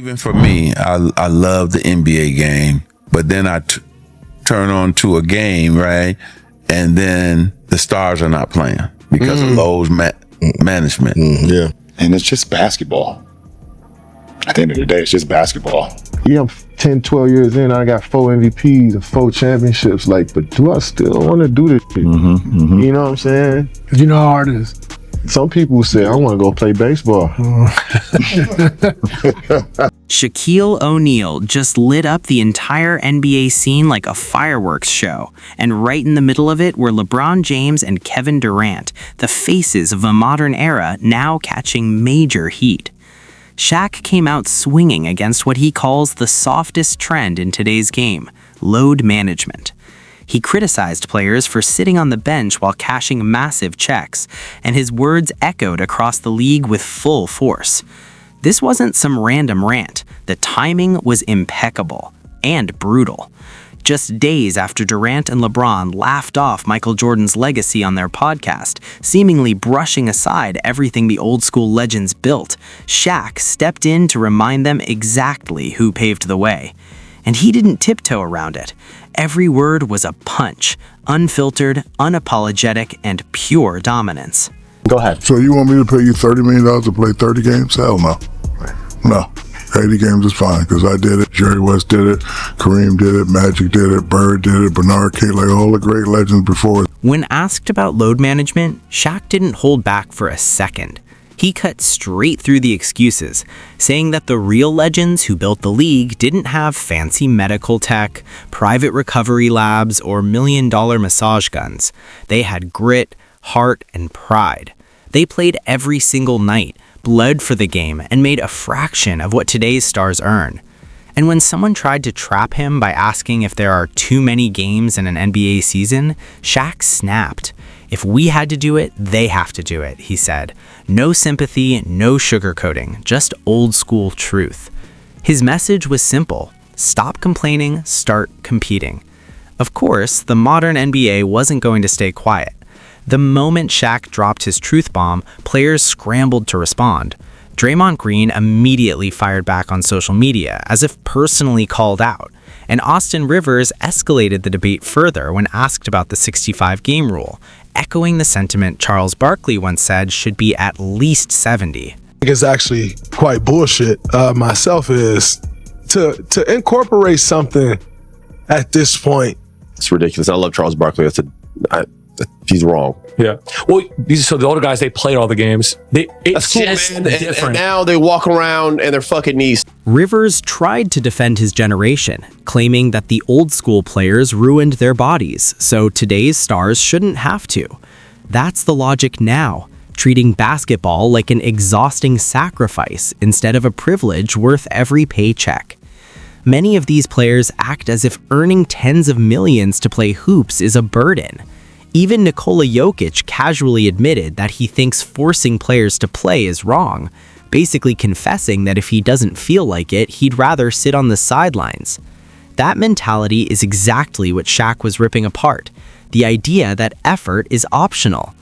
Even for me, I love the NBA game, but then I turn on to a game, right? And then the stars are not playing because of load management. Yeah. And it's just basketball. At the end of the day, it's just basketball. Yeah, I'm 10, 12 years in. I got 4 MVPs and 4 championships. Like, but do I still want to do this shit? You know what I'm saying? You know how hard it is. Some people say, I want to go play baseball. Shaquille O'Neal just lit up the entire NBA scene like a fireworks show, and right in the middle of it were LeBron James and Kevin Durant, the faces of a modern era now catching major heat. Shaq came out swinging against what he calls the softest trend in today's game, load management. He criticized players for sitting on the bench while cashing massive checks, and his words echoed across the league with full force. This wasn't some random rant. The timing was impeccable and brutal. Just days after Durant and LeBron laughed off Michael Jordan's legacy on their podcast, seemingly brushing aside everything the old school legends built, Shaq stepped in to remind them exactly who paved the way. And he didn't tiptoe around it. Every word was a punch, unfiltered, unapologetic, and pure dominance. Go ahead. So you want me to pay you $30 million to play 30 games? Hell no. No. 80 games is fine, because I did it. Jerry West did it. Kareem did it. Magic did it. Bird did it. Bernard King, like all the great legends before. When asked about load management, Shaq didn't hold back for a second. He cut straight through the excuses, saying that the real legends who built the league didn't have fancy medical tech, private recovery labs, or million-dollar massage guns. They had grit, heart, and pride. They played every single night, bled for the game, and made a fraction of what today's stars earn. And when someone tried to trap him by asking if there are too many games in an NBA season, Shaq snapped. If we had to do it, they have to do it, he said. No sympathy, no sugarcoating, just old school truth. His message was simple. Stop complaining, start competing. Of course, the modern NBA wasn't going to stay quiet. The moment Shaq dropped his truth bomb, players scrambled to respond. Draymond Green immediately fired back on social media, as if personally called out. And Austin Rivers escalated the debate further when asked about the 65-game rule, echoing the sentiment Charles Barkley once said should be at least 70. It's actually quite bullshit. Myself is to incorporate something at this point. It's ridiculous. I love Charles Barkley. He's wrong. Yeah. Well, so the older guys, they played all the games. It's Cool, just man. different. And now they walk around and they're fucking knees. Rivers tried to defend his generation, claiming that the old school players ruined their bodies, so today's stars shouldn't have to. That's the logic now, treating basketball like an exhausting sacrifice instead of a privilege worth every paycheck. Many of these players act as if earning tens of millions to play hoops is a burden. Even Nikola Jokic casually admitted that he thinks forcing players to play is wrong, basically confessing that if he doesn't feel like it, he'd rather sit on the sidelines. That mentality is exactly what Shaq was ripping apart, the idea that effort is optional.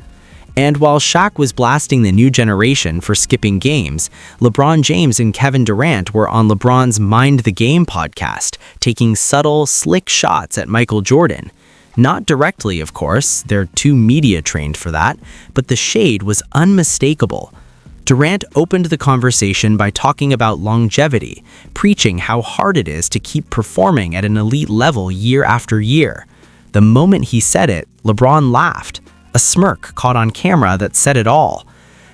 And while Shaq was blasting the new generation for skipping games, LeBron James and Kevin Durant were on LeBron's Mind the Game podcast, taking subtle, slick shots at Michael Jordan. Not directly, of course, they're too media trained for that, but the shade was unmistakable. Durant opened the conversation by talking about longevity, preaching how hard it is to keep performing at an elite level year after year. The moment he said it, LeBron laughed, a smirk caught on camera that said it all.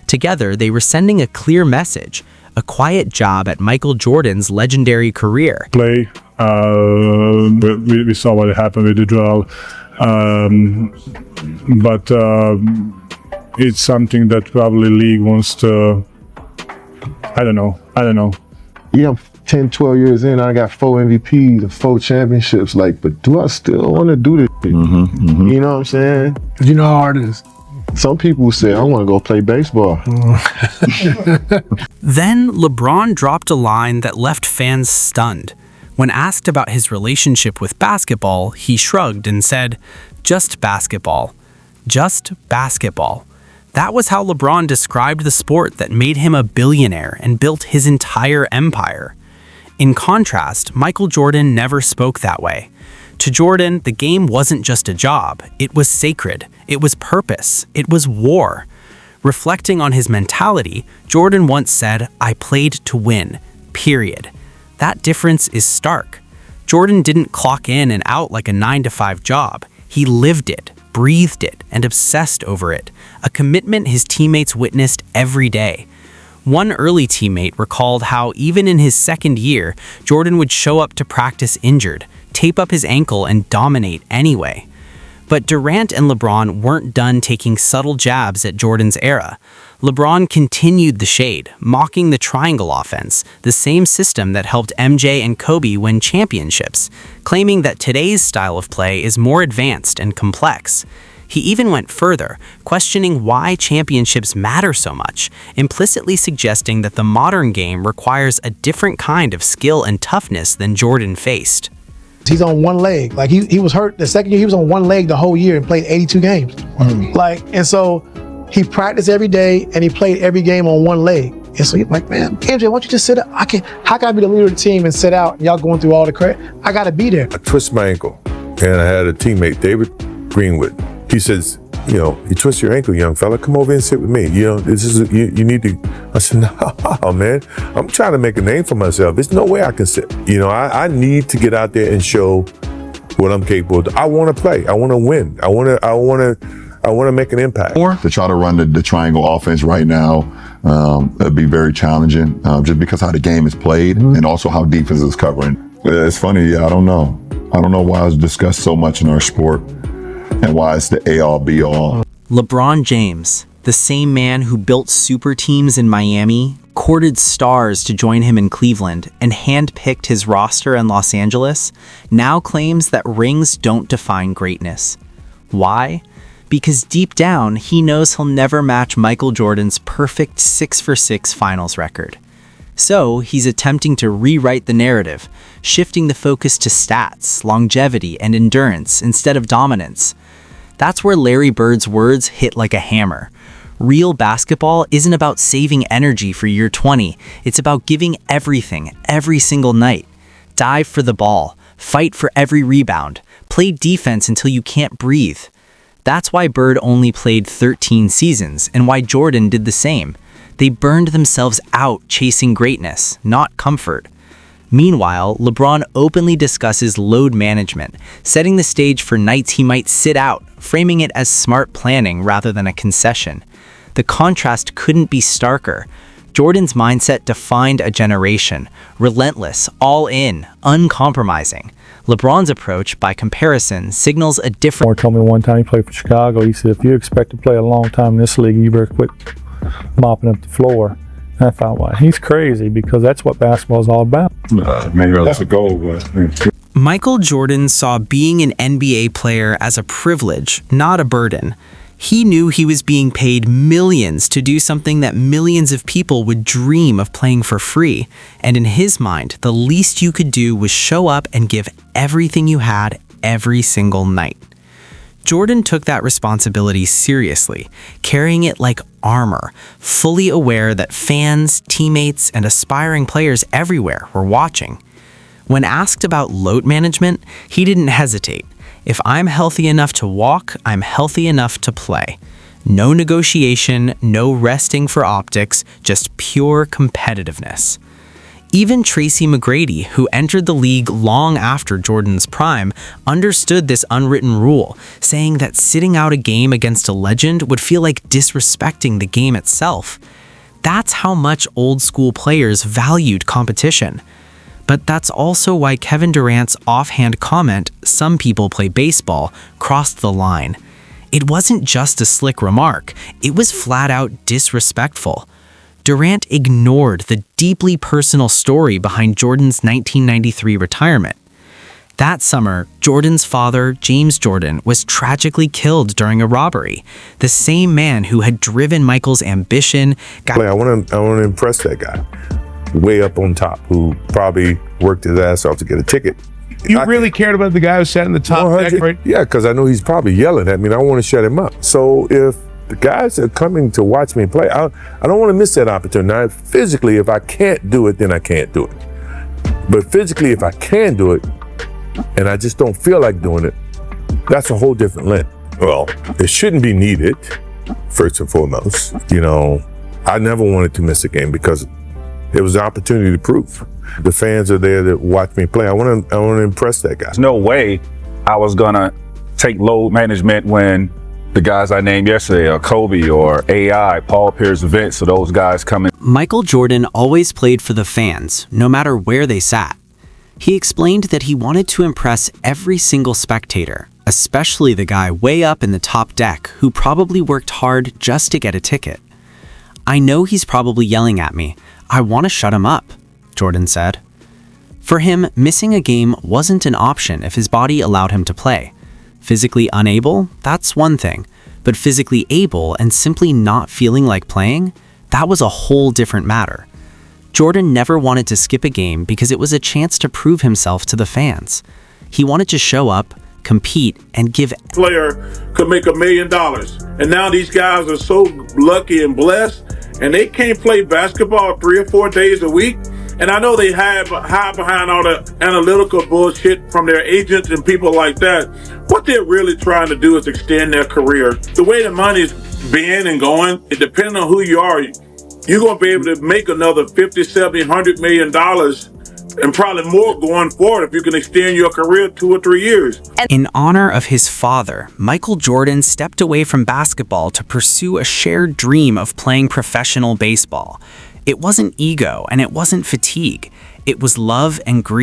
Together, they were sending a clear message, a quiet jab at Michael Jordan's legendary career. Play. We saw what happened with the duel, but it's something that probably league wants to. I don't know. Yeah, I'm 10, 12 years in. I got 4 MVPs and 4 championships. Like, but do I still want to do this shit? You know what I'm saying? You know how hard it is. Some people say, I want to go play baseball. Then LeBron dropped a line that left fans stunned. When asked about his relationship with basketball, he shrugged and said, "Just basketball. Just basketball." That was how LeBron described the sport that made him a billionaire and built his entire empire. In contrast, Michael Jordan never spoke that way. To Jordan, the game wasn't just a job. It was sacred. It was purpose. It was war. Reflecting on his mentality, Jordan once said, "I played to win, period." That difference is stark. Jordan didn't clock in and out like a 9-to-5 job. He lived it, breathed it, and obsessed over it, a commitment his teammates witnessed every day. One early teammate recalled how even in his second year, Jordan would show up to practice injured, tape up his ankle, and dominate anyway. But Durant and LeBron weren't done taking subtle jabs at Jordan's era. LeBron continued the shade, mocking the triangle offense, the same system that helped MJ and Kobe win championships, claiming that today's style of play is more advanced and complex. He even went further, questioning why championships matter so much, implicitly suggesting that the modern game requires a different kind of skill and toughness than Jordan faced. He's on one leg. Like he was hurt the second year. He was on one leg the whole year and played 82 games. And so he practiced every day and he played every game on one leg. And so he's like, man, MJ, why don't you just sit out? How can I be the leader of the team and sit out and y'all going through all the credit? I got to be there. I twist my ankle and I had a teammate, David Greenwood. He says, you twist your ankle, young fella, come over and sit with me. This is, you need to. I said, no, man, I'm trying to make a name for myself. There's no way I can sit. I need to get out there and show what I'm capable of. I want to play. I want to win. I want to make an impact. To try to run the triangle offense right now, it'd be very challenging, just because how the game is played and also how defense is covering. It's funny, I don't know. I don't know why it's discussed so much in our sport and why it's the A-all, B-all. LeBron James, the same man who built super teams in Miami, courted stars to join him in Cleveland, and handpicked his roster in Los Angeles, now claims that rings don't define greatness. Why? Because deep down, he knows he'll never match Michael Jordan's perfect 6-for-6 finals record. So, he's attempting to rewrite the narrative, shifting the focus to stats, longevity, and endurance instead of dominance. That's where Larry Bird's words hit like a hammer. Real basketball isn't about saving energy for year 20. It's about giving everything, every single night. Dive for the ball, fight for every rebound, play defense until you can't breathe. That's why Bird only played 13 seasons, and why Jordan did the same. They burned themselves out chasing greatness, not comfort. Meanwhile, LeBron openly discusses load management, setting the stage for nights he might sit out, framing it as smart planning rather than a concession. The contrast couldn't be starker. Jordan's mindset defined a generation, relentless, all in, uncompromising. LeBron's approach, by comparison, signals a different... Moore told me one time he played for Chicago, he said, if you expect to play a long time in this league, you better quit mopping up the floor. And I thought, well, he's crazy, because that's what basketball is all about. Maybe that's a goal, but... Michael Jordan saw being an NBA player as a privilege, not a burden. He knew he was being paid millions to do something that millions of people would dream of playing for free. And in his mind, the least you could do was show up and give everything you had every single night. Jordan took that responsibility seriously, carrying it like armor, fully aware that fans, teammates, and aspiring players everywhere were watching. When asked about load management, he didn't hesitate. If I'm healthy enough to walk, I'm healthy enough to play. No negotiation, no resting for optics, just pure competitiveness. Even Tracy McGrady, who entered the league long after Jordan's prime, understood this unwritten rule, saying that sitting out a game against a legend would feel like disrespecting the game itself. That's how much old school players valued competition. But that's also why Kevin Durant's offhand comment, "Some people play baseball," crossed the line. It wasn't just a slick remark, it was flat out disrespectful. Durant ignored the deeply personal story behind Jordan's 1993 retirement. That summer, Jordan's father, James Jordan, was tragically killed during a robbery. The same man who had driven Michael's ambition. I want to impress that guy, way up on top, who probably worked his ass off to get a ticket. You really cared about the guy who sat in the top deck, right? Yeah, because I know he's probably yelling at me, and I want to shut him up. So if the guys are coming to watch me play, I don't want to miss that opportunity. Now, physically, if I can't do it, then I can't do it. But physically, if I can do it, and I just don't feel like doing it, that's a whole different lens. Well, it shouldn't be needed, first and foremost. You know, I never wanted to miss a game because it was an opportunity to prove. The fans are there to watch me play. I want to impress that guy. There's no way I was gonna take load management when the guys I named yesterday are Kobe or AI, Paul Pierce, Vince, so those guys come in. Michael Jordan always played for the fans, no matter where they sat. He explained that he wanted to impress every single spectator, especially the guy way up in the top deck who probably worked hard just to get a ticket. I know he's probably yelling at me. I want to shut him up, Jordan said. For him, missing a game wasn't an option if his body allowed him to play. Physically unable, that's one thing, but physically able and simply not feeling like playing, that was a whole different matter. Jordan never wanted to skip a game because it was a chance to prove himself to the fans. He wanted to show up, compete, and give. Player could make $1 million, and now these guys are so lucky and blessed, and they can't play basketball 3 or 4 days a week. And I know they hide behind all the analytical bullshit from their agents and people like that. What they're really trying to do is extend their career. The way the money's been and going, it depends on who you are. You're going to be able to make another $50, $70, $100 million and probably more going forward if you can extend your career 2 or 3 years. In honor of his father, Michael Jordan stepped away from basketball to pursue a shared dream of playing professional baseball. It wasn't ego and it wasn't fatigue. It was love and greed.